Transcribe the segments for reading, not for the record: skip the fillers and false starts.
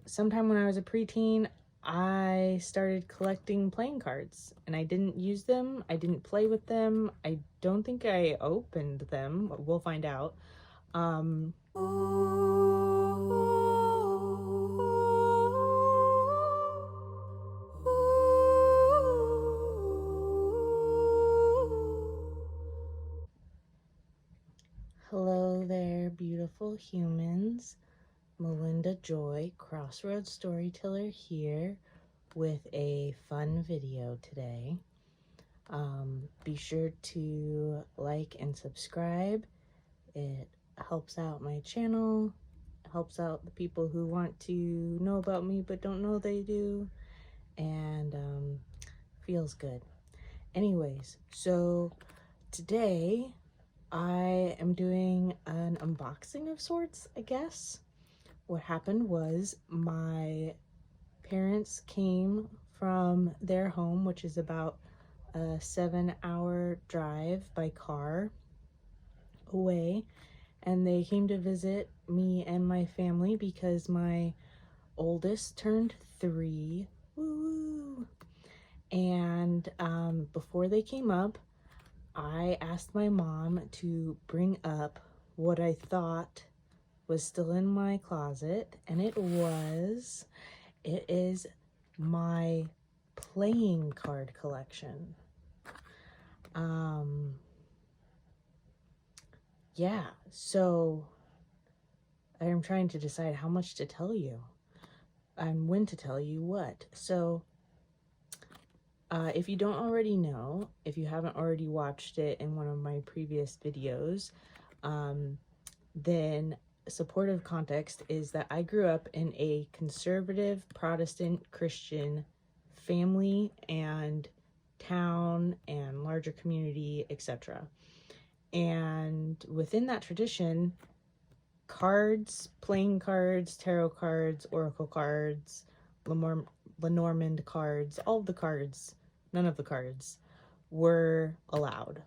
sometime when I was a preteen, I started collecting playing cards, and I didn't use them. I didn't play with them. I don't think I opened them. We'll find out. Hello there, beautiful humans. Melinda Joy, Crossroads Storyteller here with a fun video today. Be sure to like and subscribe. It helps out my channel, helps out the people who want to know about me but don't know they do, and feels good. Anyways, so today I am doing an unboxing of sorts, I guess. What happened was my parents came from their home, which is about a 7-hour drive by car away, and they came to visit me and my family because my oldest turned 3. Woo! And before they came up, I asked my mom to bring up what I thought was still in my closet, and it is my playing card collection. Yeah, so I am trying to decide how much to tell you and when to tell you what. So if you don't already know, if you haven't already watched it in one of my previous videos, then supportive context is that I grew up in a conservative Protestant Christian family and town and larger community, etc. And within that tradition, cards, playing cards, tarot cards, oracle cards, Lenormand cards, all of the cards, none of the cards were allowed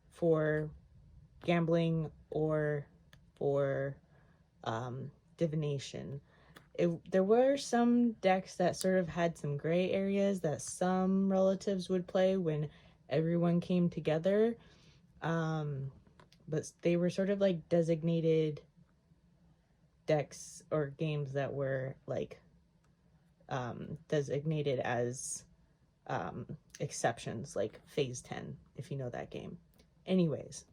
for gambling or for divination. There were some decks that sort of had some gray areas that some relatives would play when everyone came together, but they were sort of like designated decks or games that were like designated as exceptions, like Phase 10, if you know that game. Anyways,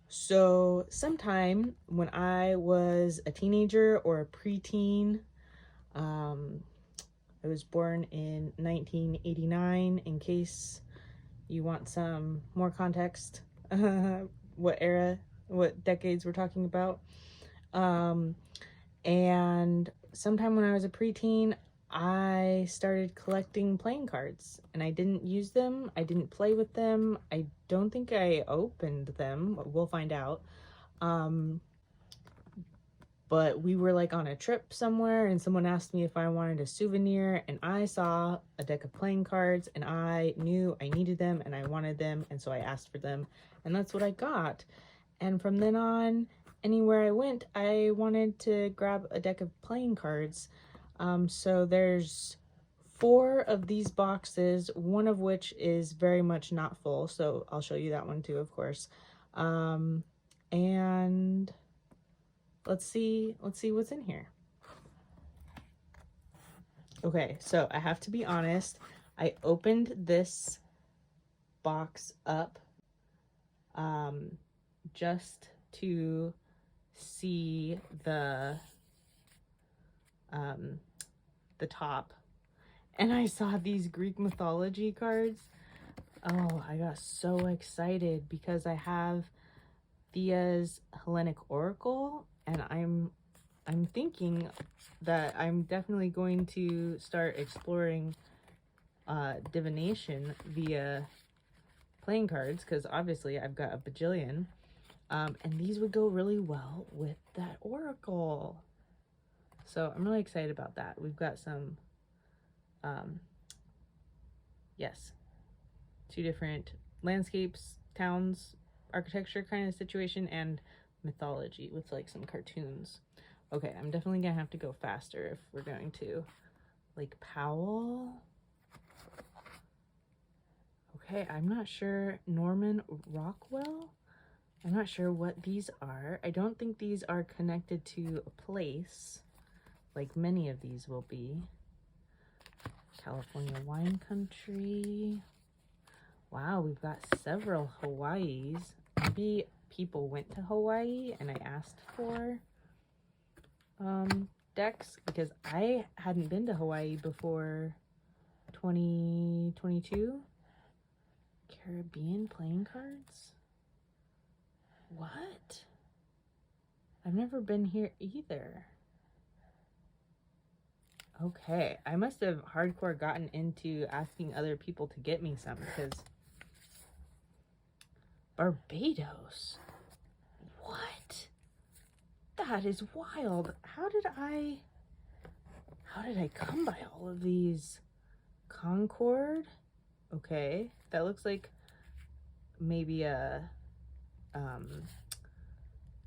so sometime when I was a teenager or a preteen, I was born in 1989, in case you want some more context, what era, what decades we're talking about. And sometime when I was a preteen, I started collecting playing cards, and I didn't use them. I didn't play with them. I don't think I opened them. We'll find out. But we were like on a trip somewhere, and someone asked me if I wanted a souvenir, and I saw a deck of playing cards, and I knew I needed them and I wanted them, and so I asked for them, and that's what I got. And from then on, anywhere I went, I wanted to grab a deck of playing cards. So there's 4 of these boxes, one of which is very much not full, so I'll show you that one too, of course. And let's see what's in here. Okay, so I have to be honest, I opened this box up just to see the top, and I saw these Greek mythology cards. Oh, I got so excited because I have Thea's Hellenic Oracle, and I'm thinking that I'm definitely going to start exploring divination via playing cards, because obviously I've got a bajillion, and these would go really well with that oracle. So I'm really excited about that. We've got some, yes, 2 different landscapes, towns, architecture kind of situation, and mythology with like some cartoons. Okay, I'm definitely gonna have to go faster if we're going to. Like Powell. Okay, I'm not sure. Norman Rockwell? I'm not sure what these are. I don't think these are connected to a place, like many of these will be. California wine country. Wow, we've got several Hawaiis. Maybe people went to Hawaii and I asked for decks because I hadn't been to Hawaii before 2022. Caribbean playing cards? What? I've never been here either. Okay, I must have hardcore gotten into asking other people to get me some because Barbados. What? That is wild. How did I come by all of these? Concord? Okay, that looks like maybe a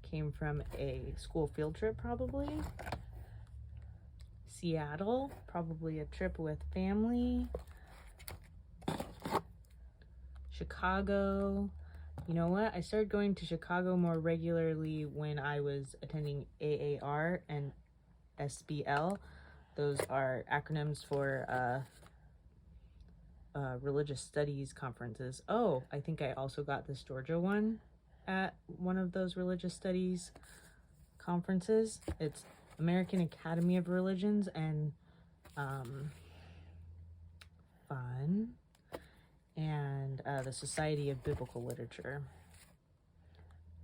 came from a school field trip probably. Seattle, probably a trip with family. Chicago. You know what? I started going to Chicago more regularly when I was attending AAR and SBL. Those are acronyms for religious studies conferences. Oh, I think I also got this Georgia one at one of those religious studies conferences. It's American Academy of Religions and fun, and the Society of Biblical Literature,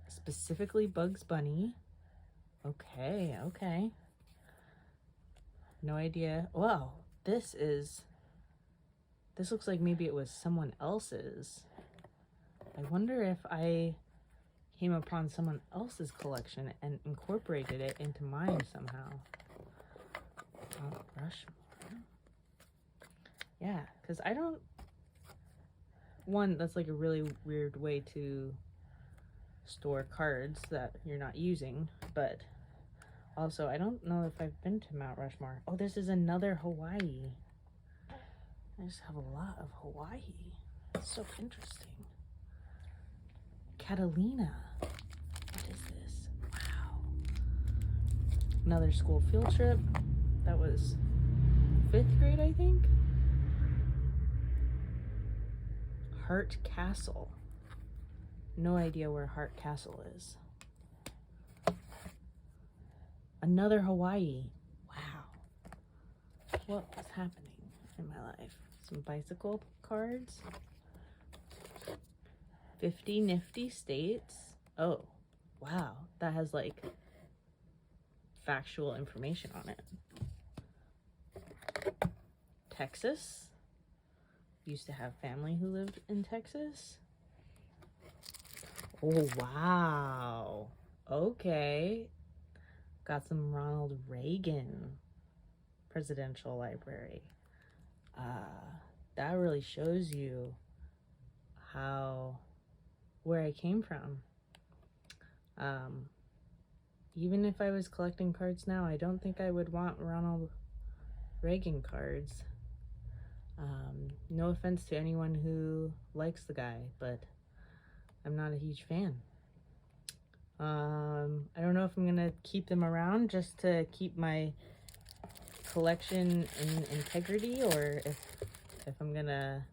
specifically Bugs Bunny. Okay, okay. No idea. Wow, this looks like maybe it was someone else's. I wonder if I came upon someone else's collection and incorporated it into mine somehow. Mount Rushmore. Yeah, because I don't... One, that's like a really weird way to store cards that you're not using, but also I don't know if I've been to Mount Rushmore. Oh, this is another Hawaii. I just have a lot of Hawaii. It's so interesting. Catalina. What is this? Wow. Another school field trip. That was 5th grade, I think. Hart Castle. No idea where Hart Castle is. Another Hawaii. Wow. What is happening in my life? Some bicycle cards. 50 nifty states. Oh, wow. That has like factual information on it. Texas. Used to have family who lived in Texas. Oh, wow. Okay. Got some Ronald Reagan Presidential Library. That really shows you where I came from. Even if I was collecting cards now, I don't think I would want Ronald Reagan cards. No offense to anyone who likes the guy, but I'm not a huge fan. I don't know if I'm gonna keep them around just to keep my collection in integrity, or if I'm gonna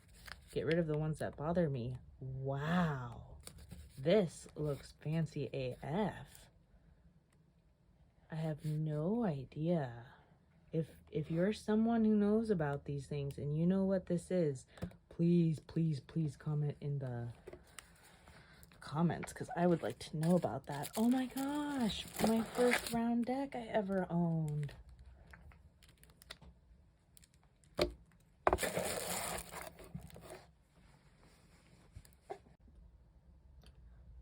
get rid of the ones that bother me. Wow, this looks fancy AF. I have no idea. If you're someone who knows about these things and you know what this is, please, please, please comment in the comments, because I would like to know about that. Oh my gosh, my first round deck I ever owned.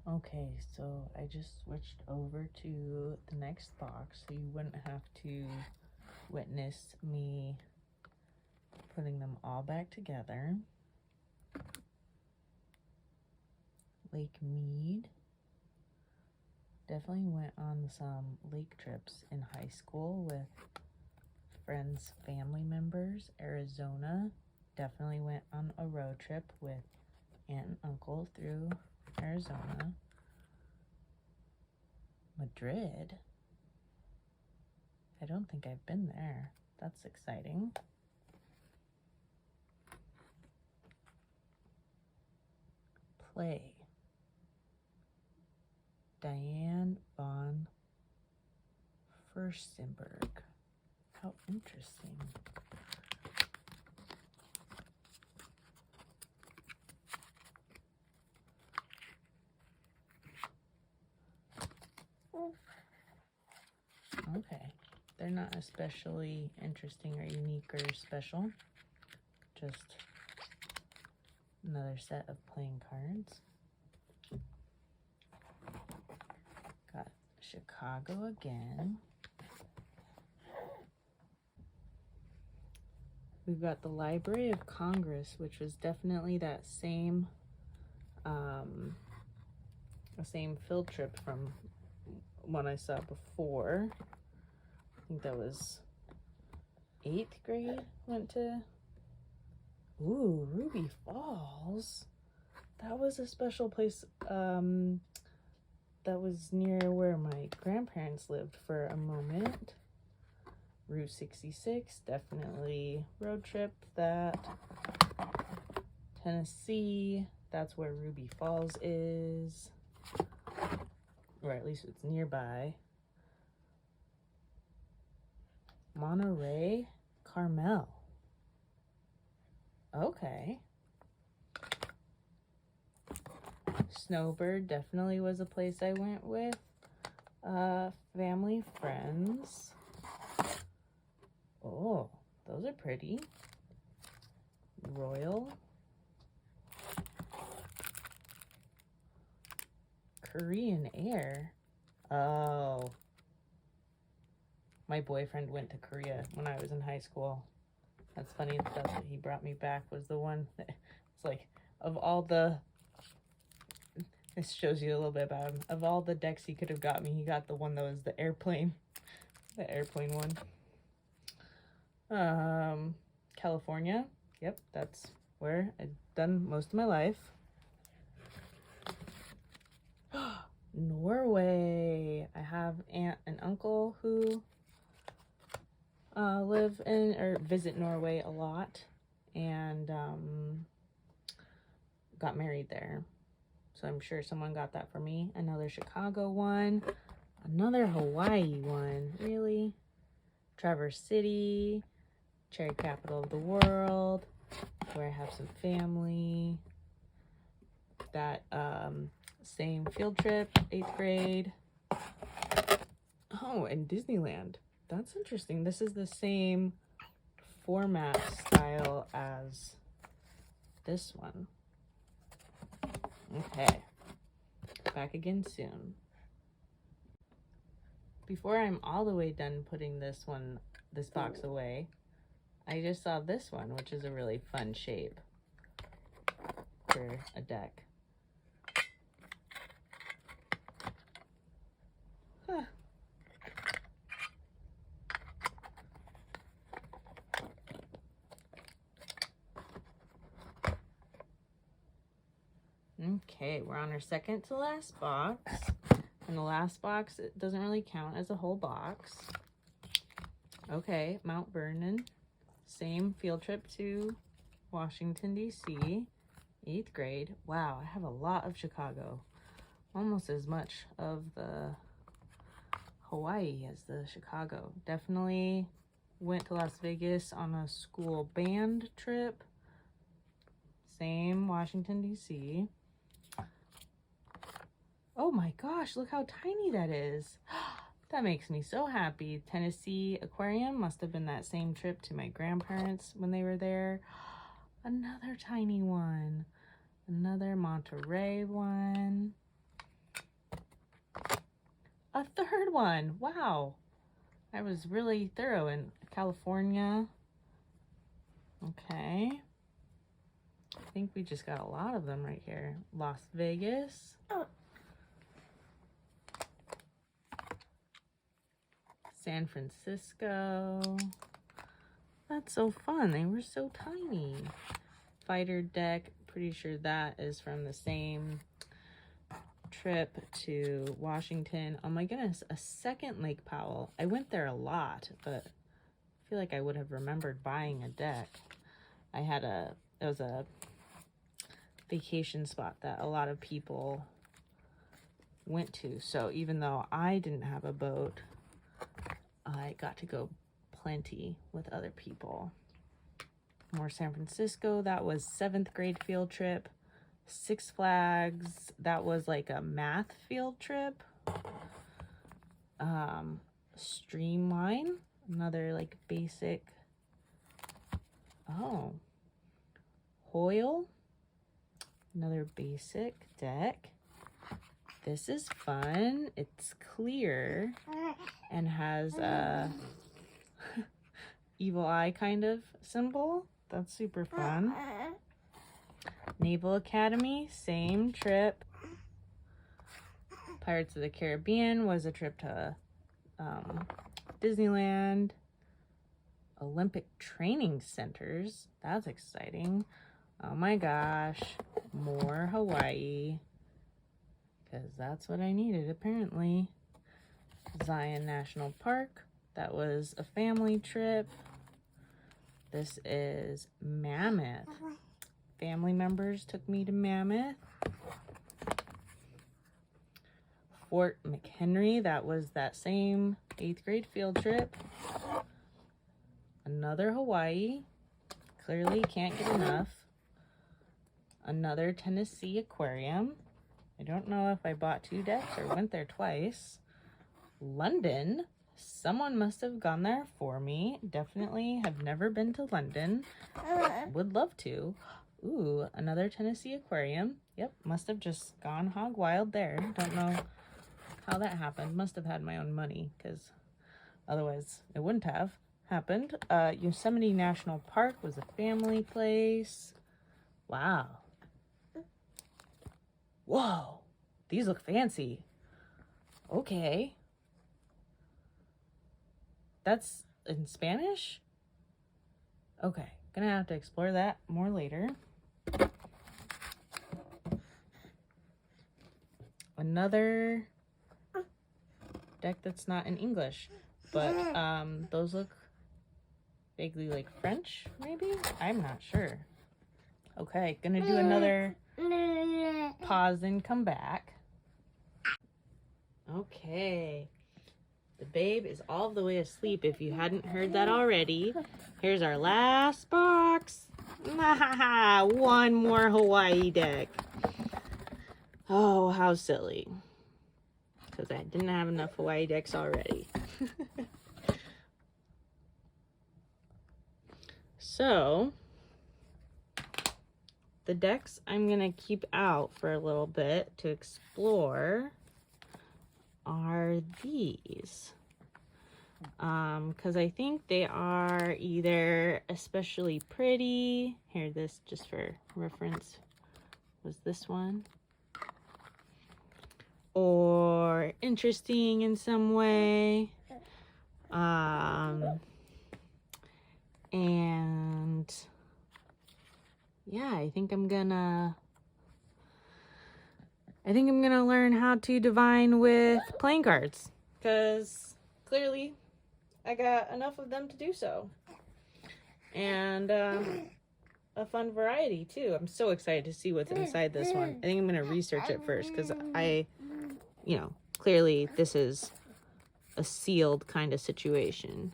Okay, so I just switched over to the next box so you wouldn't have to witness me putting them all back together. Lake Mead. Definitely went on some lake trips in high school with friends, family members. Arizona. Definitely went on a road trip with aunt and uncle through Arizona. Madrid. I don't think I've been there. That's exciting. Play. Diane von Furstenberg. How interesting. Okay. They're not especially interesting or unique or special. Just another set of playing cards. Got Chicago again. We've got the Library of Congress, which was definitely that same field trip from one I saw before. I think that was 8th grade. Went to Ruby Falls. That was a special place. That was near where my grandparents lived for a moment. Route 66, definitely road trip that. Tennessee, that's where Ruby Falls is. Or at least it's nearby. Monterey, Carmel. Okay. Snowbird definitely was a place I went with family, friends. Oh, those are pretty. Royal. Korean Air. Oh. My boyfriend went to Korea when I was in high school. That's funny. That's what he brought me back, was the one that, it's like, of all the, this shows you a little bit about him. Of all the decks he could have got me, he got the one that was the airplane one. California. Yep, that's where I've done most of my life. Norway. I have aunt and uncle who live in or visit Norway a lot, and got married there. So I'm sure someone got that for me. Another Chicago one. Another Hawaii one. Really? Traverse City. Cherry capital of the world. Where I have some family. That same field trip, 8th grade. Oh, and Disneyland. That's interesting. This is the same format style as this one. Okay. Back again soon. Before I'm all the way done putting this box away, I just saw this one, which is a really fun shape for a deck. Huh. Okay, we're on our second to last box. And the last box, it doesn't really count as a whole box. Okay, Mount Vernon. Same field trip to Washington, D.C. 8th grade. Wow, I have a lot of Chicago. Almost as much of the Hawaii as the Chicago. Definitely went to Las Vegas on a school band trip. Same, Washington, D.C. Oh my gosh, look how tiny that is. That makes me so happy. Tennessee Aquarium must have been that same trip to my grandparents when they were there. Another tiny one. Another Monterey one. A third one. Wow. I was really thorough in California. Okay. I think we just got a lot of them right here. Las Vegas. San Francisco. That's so fun. They were so tiny. Fighter deck. Pretty sure that is from the same trip to Washington. Oh my goodness, a second Lake Powell. I went there a lot, but I feel like I would have remembered buying a deck. It was a vacation spot that a lot of people went to. So even though I didn't have a boat, I got to go plenty with other people. More San Francisco. That was 7th grade field trip. Six Flags. That was like a math field trip. Streamline. Another like basic. Oh. Hoyle. Another basic deck. This is fun. It's clear and has a evil eye kind of symbol. That's super fun. Naval Academy, same trip. Pirates of the Caribbean was a trip to Disneyland. Olympic training centers. That's exciting. Oh my gosh. More Hawaii. Because that's what I needed, apparently. Zion National Park. That was a family trip. This is Mammoth. Family members took me to Mammoth. Fort McHenry. That was that same 8th grade field trip. Another Hawaii. Clearly can't get enough. Another Tennessee Aquarium. I don't know if I bought 2 decks or went there twice. London. Someone must have gone there for me. Definitely have never been to London. Would love to. Ooh, another Tennessee Aquarium. Yep, must have just gone hog wild there. Don't know how that happened. Must have had my own money, because otherwise it wouldn't have happened. Yosemite National Park was a family place. Wow. Whoa, these look fancy. Okay. That's in Spanish? Okay, gonna have to explore that more later. Another deck that's not in English, but those look vaguely like French, maybe? I'm not sure. Okay, gonna do another pause and come back. Okay. The babe is all the way asleep, if you hadn't heard that already. Here's our last box. One more Hawaii deck. Oh, how silly. Because I didn't have enough Hawaii decks already. So, the decks I'm going to keep out for a little bit to explore are these. Because I think they are either especially pretty. Here, this just for reference was this one. Or interesting in some way. And yeah, I think I'm gonna learn how to divine with playing cards, because clearly I got enough of them to do so. And a fun variety too. I'm so excited to see what's inside this one. I think I'm gonna research it first, because clearly this is a sealed kind of situation.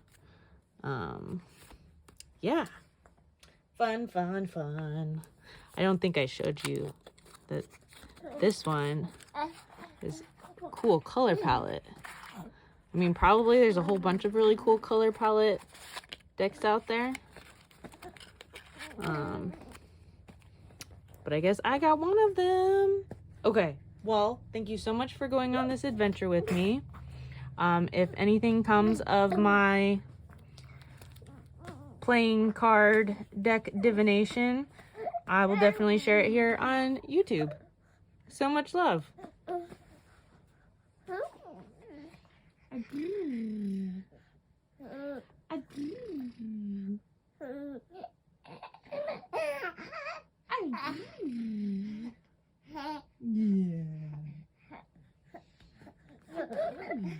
Yeah. Fun. I don't think I showed you that this one is a cool color palette. I mean, probably there's a whole bunch of really cool color palette decks out there. But I guess I got one of them. Okay, well, thank you so much for going on this adventure with me. If anything comes of my playing card deck divination, I will definitely share it here on YouTube. So much love. Yeah.